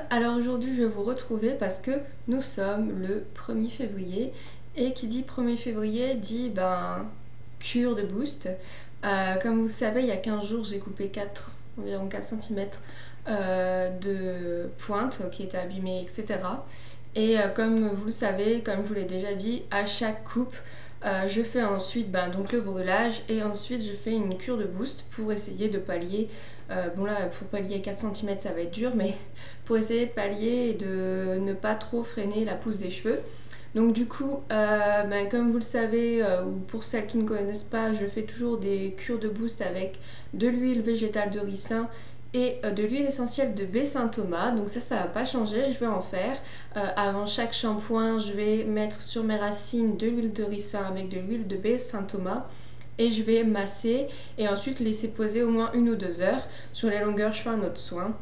Alors aujourd'hui je vais vous retrouver parce que nous sommes le 1er février et qui dit 1er février dit cure de boost. Comme vous le savez, il y a 15 jours j'ai coupé environ 4 cm de pointe qui étaient abîmées, etc. Et comme vous le savez, comme je vous l'ai déjà dit, à chaque coupe je fais ensuite donc le brûlage et ensuite je fais une cure de boost pour essayer de pallier. Bon là pour pallier 4 cm ça va être dur, mais pour essayer de pallier et de ne pas trop freiner la pousse des cheveux. Donc du coup comme vous le savez, ou pour celles qui ne connaissent pas, je fais toujours des cures de boost avec de l'huile végétale de ricin et de l'huile essentielle de baie Saint-Thomas. Donc ça va pas changer, je vais en faire. Avant chaque shampoing, je vais mettre sur mes racines de l'huile de ricin avec de l'huile de baie Saint-Thomas et je vais masser et ensuite laisser poser au moins 1 ou 2 heures. Sur les longueurs, je fais un autre soin.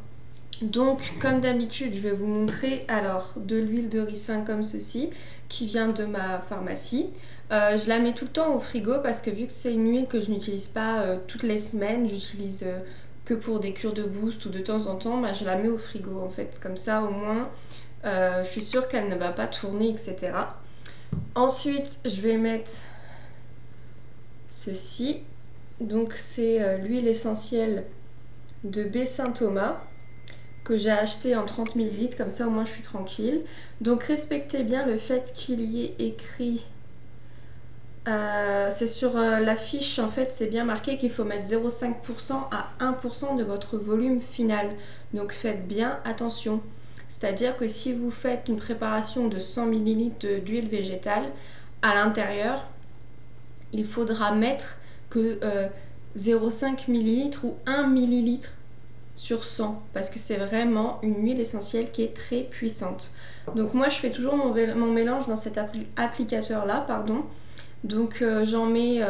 Donc comme d'habitude, je vais vous montrer alors de l'huile de ricin comme ceci qui vient de ma pharmacie. Je la mets tout le temps au frigo parce que vu que c'est une huile que je n'utilise pas toutes les semaines, j'utilise que pour des cures de boost ou de temps en temps, je la mets au frigo en fait. Comme ça au moins je suis sûre qu'elle ne va pas tourner, etc. Ensuite je vais mettre ceci. Donc c'est l'huile essentielle de baie Saint-Thomas que j'ai acheté en 30 ml, comme ça au moins je suis tranquille. Donc respectez bien le fait qu'il y ait écrit, c'est sur l'affiche en fait, c'est bien marqué qu'il faut mettre 0,5% à 1% de votre volume final. Donc faites bien attention. C'est-à-dire que si vous faites une préparation de 100 ml d'huile végétale, à l'intérieur, il faudra mettre que 0,5 ml ou 1 ml sur 100 parce que c'est vraiment une huile essentielle qui est très puissante. Donc moi je fais toujours mon mélange dans cet applicateur là, pardon. Donc j'en mets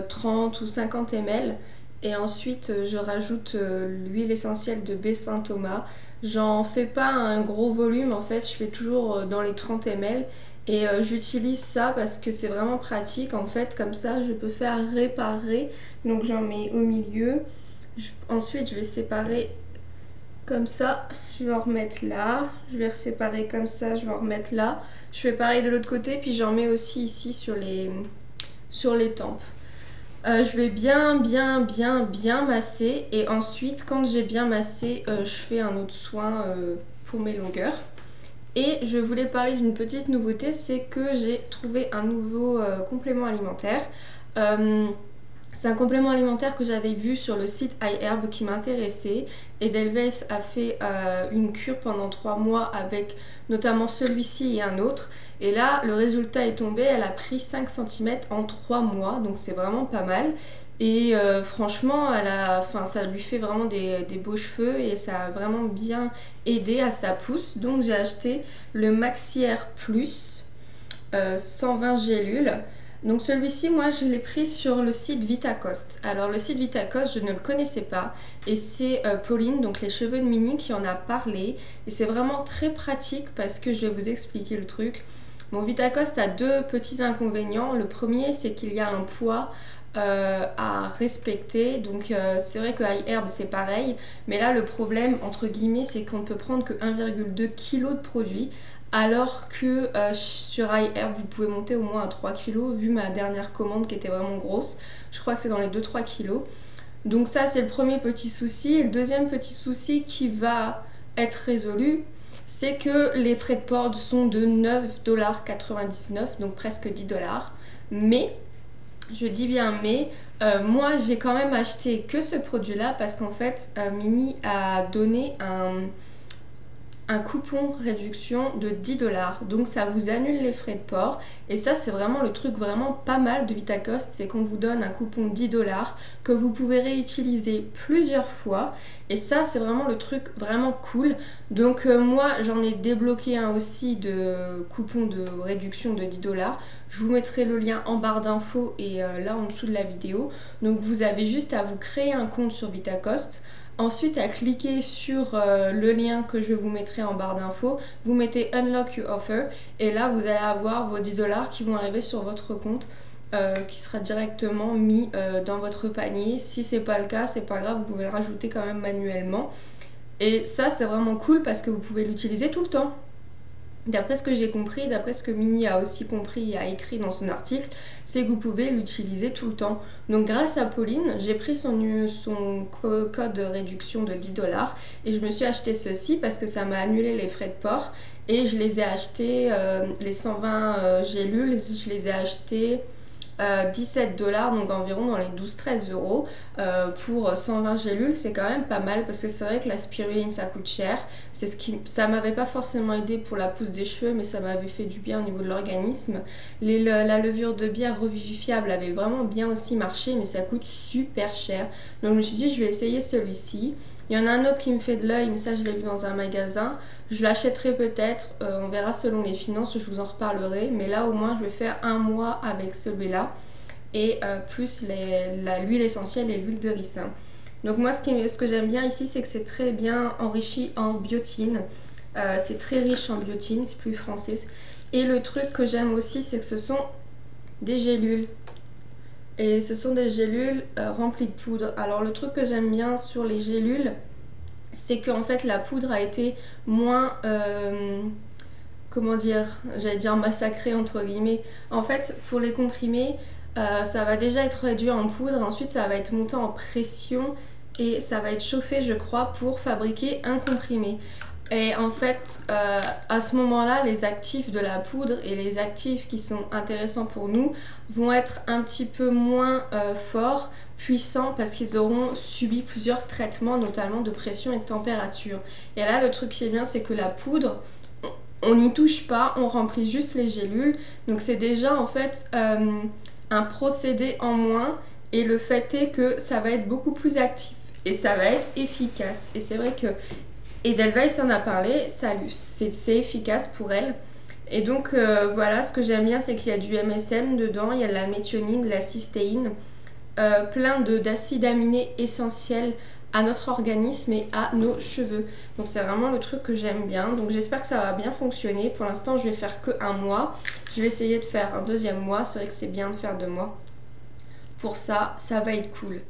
30 ou 50 ml et ensuite je rajoute l'huile essentielle de baie Saint-Thomas. J'en fais pas un gros volume en fait, je fais toujours dans les 30 ml et j'utilise ça parce que c'est vraiment pratique en fait, comme ça je peux faire réparer. Donc j'en mets au milieu. Ensuite je vais séparer comme ça, je vais en remettre là, je vais séparer comme ça, je vais en remettre là. Je fais pareil de l'autre côté, puis j'en mets aussi ici sur les tempes. Je vais bien masser et ensuite quand j'ai bien massé, je fais un autre soin pour mes longueurs. Et je voulais parler d'une petite nouveauté, c'est que j'ai trouvé un nouveau complément alimentaire. C'est un complément alimentaire que j'avais vu sur le site iHerb qui m'intéressait. Edelweiss a fait une cure pendant 3 mois avec notamment celui-ci et un autre. Et là, le résultat est tombé, elle a pris 5 cm en 3 mois, donc c'est vraiment pas mal. Et franchement, ça lui fait vraiment des beaux cheveux et ça a vraiment bien aidé à sa pousse. Donc j'ai acheté le Maxiaire Plus 120 gélules. Donc celui-ci, moi je l'ai pris sur le site Vitacoste. Alors le site Vitacoste, je ne le connaissais pas et c'est Pauline, donc les cheveux de Mini, qui en a parlé. Et c'est vraiment très pratique parce que je vais vous expliquer le truc. Bon, Vitacoste a 2 petits inconvénients. Le premier, c'est qu'il y a un poids à respecter. Donc c'est vrai que iHerb c'est pareil. Mais là, le problème, entre guillemets, c'est qu'on ne peut prendre que 1,2 kg de produit. Alors que sur iHerb vous pouvez monter au moins à 3 kg vu ma dernière commande qui était vraiment grosse. Je crois que c'est dans les 2-3 kg. Donc ça c'est le premier petit souci. Et le deuxième petit souci qui va être résolu, c'est que les frais de port sont de 9,99 $, donc presque 10 $. Mais, je dis bien mais, moi j'ai quand même acheté que ce produit là parce qu'en fait Mini a donné un coupon réduction de 10 $, donc ça vous annule les frais de port. Et ça c'est vraiment le truc vraiment pas mal de Vitacoste, c'est qu'on vous donne un coupon 10 $ que vous pouvez réutiliser plusieurs fois et ça c'est vraiment le truc vraiment cool. Donc moi j'en ai débloqué un aussi de coupon de réduction de 10 $. Je vous mettrai le lien en barre d'infos et là en dessous de la vidéo. Donc vous avez juste à vous créer un compte sur Vitacoste. Ensuite, à cliquer sur le lien que je vous mettrai en barre d'infos, vous mettez Unlock Your Offer et là vous allez avoir vos 10 $ qui vont arriver sur votre compte qui sera directement mis dans votre panier. Si c'est pas le cas, c'est pas grave, vous pouvez le rajouter quand même manuellement. Et ça c'est vraiment cool parce que vous pouvez l'utiliser tout le temps. D'après ce que j'ai compris, d'après ce que Minnie a aussi compris et a écrit dans son article, c'est que vous pouvez l'utiliser tout le temps. Donc grâce à Pauline, j'ai pris son code de réduction de 10 $ et je me suis acheté ceci parce que ça m'a annulé les frais de port. Et je les ai achetés, les 120 gélules, je les ai achetés 17 $, donc environ dans les 12-13 euros. Pour 120 gélules, c'est quand même pas mal parce que c'est vrai que la spiruline ça coûte cher. Ça m'avait pas forcément aidé pour la pousse des cheveux, mais ça m'avait fait du bien au niveau de l'organisme. La levure de bière revivifiable avait vraiment bien aussi marché, mais ça coûte super cher. Donc je me suis dit, je vais essayer celui-ci. Il y en a un autre qui me fait de l'œil, mais ça je l'ai vu dans un magasin. Je l'achèterai peut-être, on verra selon les finances, je vous en reparlerai. Mais là au moins je vais faire un mois avec celui-là. Et plus l'huile essentielle et l'huile de ricin. Donc moi ce que j'aime bien ici, c'est que c'est très bien enrichi en biotine. C'est très riche en biotine, c'est plus français. Et le truc que j'aime aussi, c'est que ce sont des gélules. Et ce sont des gélules remplies de poudre. Alors le truc que j'aime bien sur les gélules, c'est qu'en fait la poudre a été moins, comment dire, j'allais dire massacrée entre guillemets. En fait pour les comprimés, ça va déjà être réduit en poudre, ensuite ça va être monté en pression et ça va être chauffé je crois pour fabriquer un comprimé. Et en fait, à ce moment-là, les actifs de la poudre et les actifs qui sont intéressants pour nous vont être un petit peu moins forts, puissants, parce qu'ils auront subi plusieurs traitements, notamment de pression et de température. Et là, le truc qui est bien, c'est que la poudre, on n'y touche pas, on remplit juste les gélules. Donc c'est déjà en fait un procédé en moins. Et le fait est que ça va être beaucoup plus actif et ça va être efficace. Et c'est vrai que Edelweiss en a parlé, c'est efficace pour elle. Et donc voilà, ce que j'aime bien, c'est qu'il y a du MSM dedans, il y a de la méthionine, de la cystéine, plein d'acides aminés essentiels à notre organisme et à nos cheveux. Donc c'est vraiment le truc que j'aime bien. Donc j'espère que ça va bien fonctionner. Pour l'instant, je vais faire que un mois. Je vais essayer de faire un deuxième mois. C'est vrai que c'est bien de faire 2 mois. Pour ça, ça va être cool.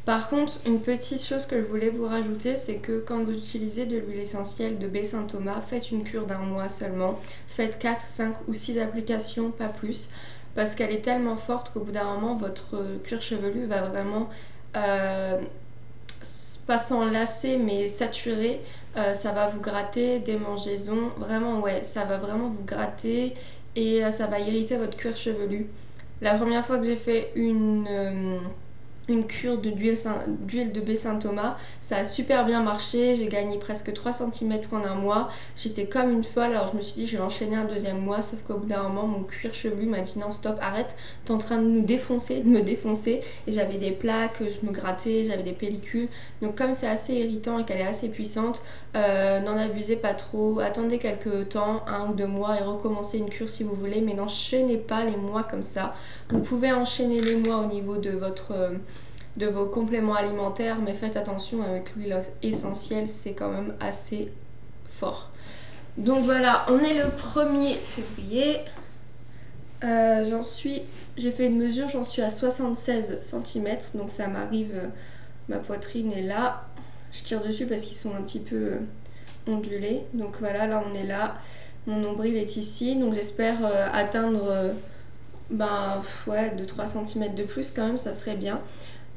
Par contre, une petite chose que je voulais vous rajouter, c'est que quand vous utilisez de l'huile essentielle de baie Saint-Thomas, faites une cure d'1 mois seulement. Faites 4, 5 ou 6 applications, pas plus. Parce qu'elle est tellement forte qu'au bout d'un moment, votre cuir chevelu va vraiment, pas s'enlacer, mais saturer. Ça va vous gratter, démangeaisons. Vraiment, ouais, ça va vraiment vous gratter et ça va irriter votre cuir chevelu. La première fois que j'ai fait une cure d'huile de baie Saint-Thomas, ça a super bien marché, j'ai gagné presque 3 cm en un mois, j'étais comme une folle. Alors je me suis dit je vais enchaîner un deuxième mois, sauf qu'au bout d'un moment mon cuir chevelu m'a dit non stop, arrête, t'es en train de me défoncer, et j'avais des plaques, je me grattais, j'avais des pellicules. Donc comme c'est assez irritant et qu'elle est assez puissante, n'en abusez pas trop, attendez quelques temps, 1 ou 2 mois et recommencez une cure si vous voulez, mais n'enchaînez pas les mois comme ça. Vous pouvez enchaîner les mois au niveau de vos compléments alimentaires, mais faites attention avec l'huile essentielle, c'est quand même assez fort. Donc voilà, on est le 1er février. J'ai fait une mesure, j'en suis à 76 cm, donc ça m'arrive, ma poitrine est là. Je tire dessus parce qu'ils sont un petit peu ondulés. Donc voilà, là on est là. Mon nombril est ici, donc j'espère atteindre 2-3 cm de plus quand même, ça serait bien.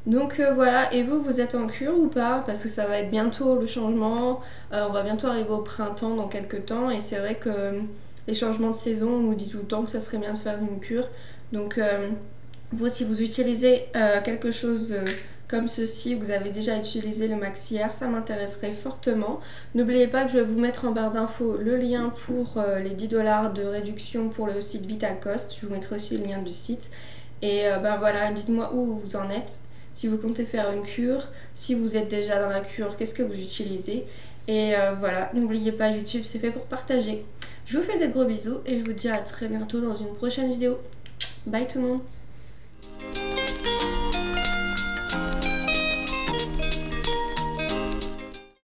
Donc voilà, et vous êtes en cure ou pas? Parce que ça va être bientôt le changement, on va bientôt arriver au printemps dans quelques temps, et c'est vrai que les changements de saison, on nous dit tout le temps que ça serait bien de faire une cure. Donc vous, si vous utilisez quelque chose comme ceci, vous avez déjà utilisé le maxillaire, ça m'intéresserait fortement. N'oubliez pas que je vais vous mettre en barre d'infos le lien pour les 10 $ de réduction pour le site Vitacost. Je vous mettrai aussi le lien du site. Et voilà, dites-moi où vous en êtes. Si vous comptez faire une cure, si vous êtes déjà dans la cure, qu'est-ce que vous utilisez? Et voilà, n'oubliez pas, YouTube c'est fait pour partager. Je vous fais des gros bisous et je vous dis à très bientôt dans une prochaine vidéo. Bye tout le monde!